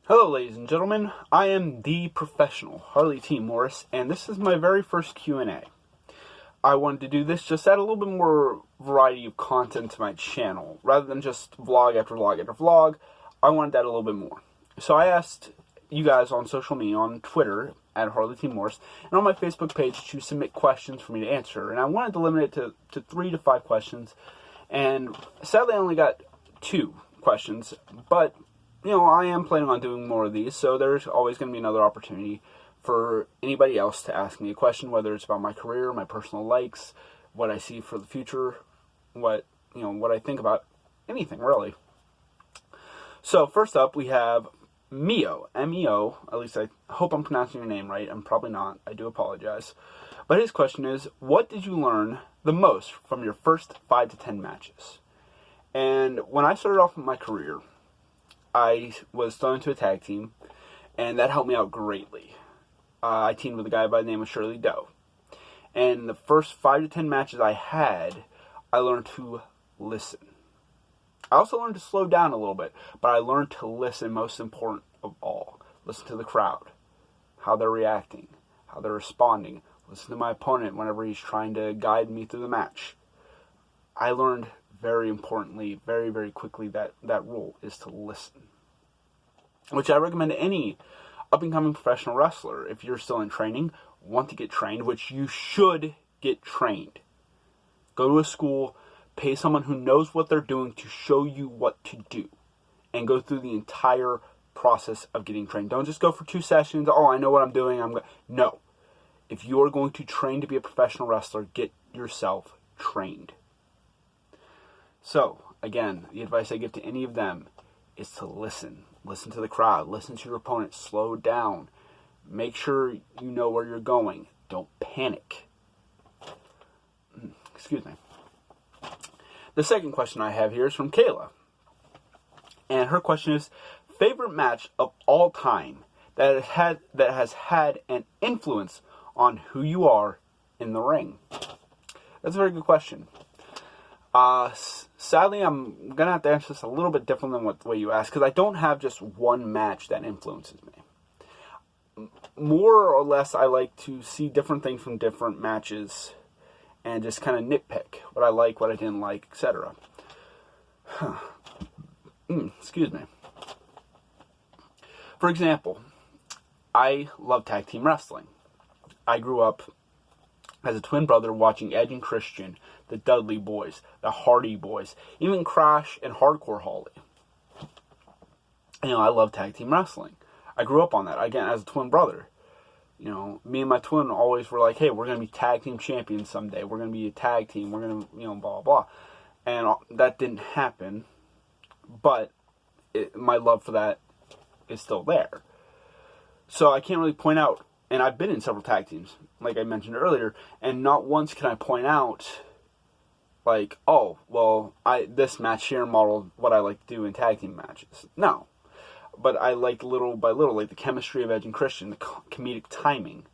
Hello, ladies and gentlemen. I am the professional Harley T. Morris, and this is my very first Q&A. I wanted to do this just to add a little bit more variety of content to my channel. Rather than just vlog after vlog after vlog, I wanted to add a little bit more. So I asked you guys on social media, on Twitter, at Harley T. Morris, and on my Facebook page to submit questions for me to answer. And I wanted to limit it to 3 to 5 questions. And sadly, I only got 2 questions, but I am planning on doing more of these, so there's always going to be another opportunity for anybody else to ask me a question, whether it's about my career, my personal likes, what I see for the future, what I think about anything, really. So, first up, we have Meo, M-E-O, at least I hope I'm pronouncing your name right. I'm probably not. I do apologize. But his question is, what did you learn the most from your first 5 to 10 matches? And when I started off with my career, I was thrown into a tag team, and that helped me out greatly. I teamed with a guy by the name of Shirley Doe. And the first 5 to 10 matches I had, I learned to listen. I also learned to slow down a little bit, but I learned to listen, most important of all. Listen to the crowd, how they're reacting, how they're responding. Listen to my opponent whenever he's trying to guide me through the match. I learned very importantly, very, very quickly, that rule is to listen. Which I recommend to any up-and-coming professional wrestler. If you're still in training, want to get trained, which you should get trained. Go to a school, pay someone who knows what they're doing to show you what to do. And go through the entire process of getting trained. Don't just go for 2 sessions, I know what I'm doing, No. If you are going to train to be a professional wrestler, get yourself trained. So, again, the advice I give to any of them is to listen. Listen to the crowd. Listen to your opponent. Slow down. Make sure you know where you're going. Don't panic. Excuse me. The second question I have here is from Kayla. And her question is, favorite match of all time that has had an influence on who you are in the ring? That's a very good question. Sadly, I'm going to have to answer this a little bit different than the way you asked, because I don't have just one match that influences me. More or less, I like to see different things from different matches and just kind of nitpick what I like, what I didn't like, etc. Excuse me. For example, I love tag team wrestling. I grew up as a twin brother watching Edge and Christian, the Dudley Boys, the Hardy Boys, even Crash and Hardcore Holly. I love tag team wrestling. I grew up on that, again, as a twin brother. Me and my twin always were like, hey, we're going to be tag team champions someday. We're going to be a tag team. We're going to, blah, blah. And that didn't happen. But my love for that is still there. So I can't really point out, and I've been in several tag teams, like I mentioned earlier, and not once can I point out, like, this match here modeled what I like to do in tag team matches. No. But I like little by little, like the chemistry of Edge and Christian, the comedic timing.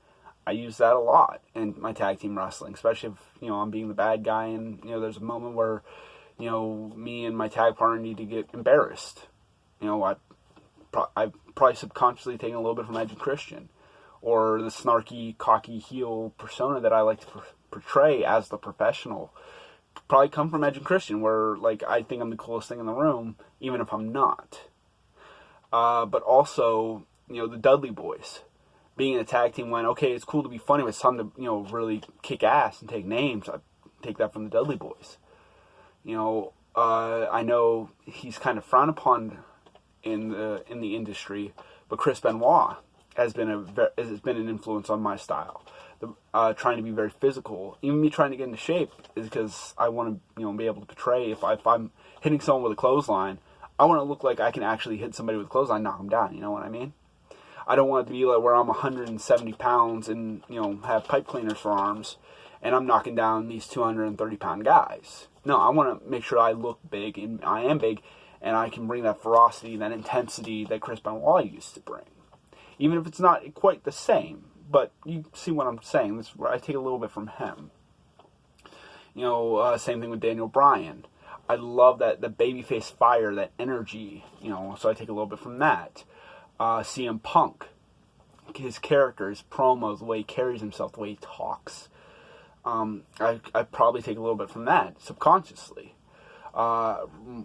I use that a lot in my tag team wrestling, especially if, I'm being the bad guy and, there's a moment where, me and my tag partner need to get embarrassed. I've probably subconsciously taken a little bit from Edge and Christian. Or the snarky, cocky heel persona that I like to portray as the professional. Probably come from Edge and Christian, where, I think I'm the coolest thing in the room, even if I'm not. But also, the Dudley Boys. Being in a tag team when, okay, it's cool to be funny, but it's time to, really kick ass and take names. I take that from the Dudley Boys. I know he's kind of frowned upon in the industry, but Chris Benoit has been an influence on my style. Trying to be very physical, even me trying to get into shape, is because I want to be able to portray if I'm hitting someone with a clothesline, I want to look like I can actually hit somebody with a clothesline, knock them down. You know what I mean? I don't want it to be like where I'm 170 pounds and have pipe cleaners for arms, and I'm knocking down these 230-pound guys. No, I want to make sure I look big, and I am big, and I can bring that ferocity, that intensity that Chris Benoit used to bring. Even if it's not quite the same, but you see what I'm saying. This is where I take a little bit from him. Same thing with Daniel Bryan. I love that the babyface fire, that energy. So I take a little bit from that. CM Punk, his character, his promos, the way he carries himself, the way he talks. I probably take a little bit from that subconsciously.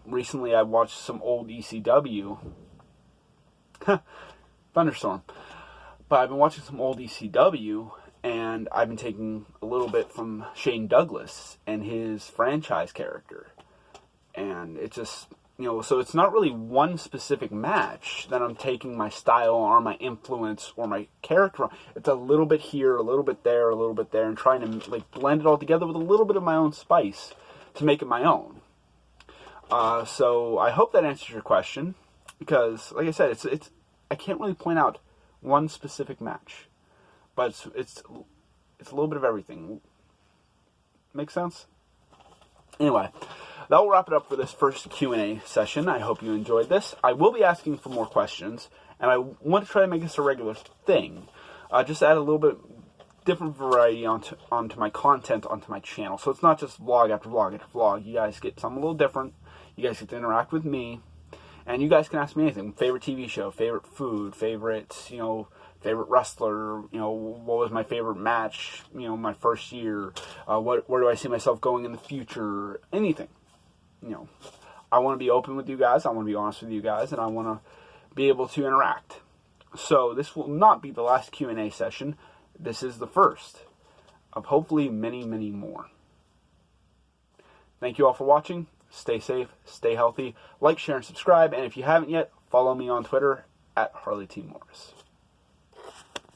Recently, I watched some old ECW. Thunderstorm. But I've been watching some old ECW, and I've been taking a little bit from Shane Douglas and his franchise character. And it just, so it's not really one specific match that I'm taking my style or my influence or my character. It's a little bit here, a little bit there, and trying to blend it all together with a little bit of my own spice to make it my own. So I hope that answers your question, because, like I said, it's I can't really point out one specific match, but it's a little bit of everything. Make sense? Anyway, that will wrap it up for this first Q&A session. I hope you enjoyed this. I will be asking for more questions, and I want to try to make this a regular thing. Just add a little bit different variety onto my content, onto my channel. So it's not just vlog after vlog after vlog. You guys get something a little different. You guys get to interact with me. And you guys can ask me anything. Favorite TV show, favorite food, favorite wrestler, what was my favorite match, my first year, where do I see myself going in the future, anything. I want to be open with you guys, I want to be honest with you guys, and I want to be able to interact. So this will not be the last Q&A session. This is the first of hopefully many, many more. Thank you all for watching. Stay safe, stay healthy, like, share, and subscribe. And if you haven't yet, follow me on Twitter at Harley T. Morris.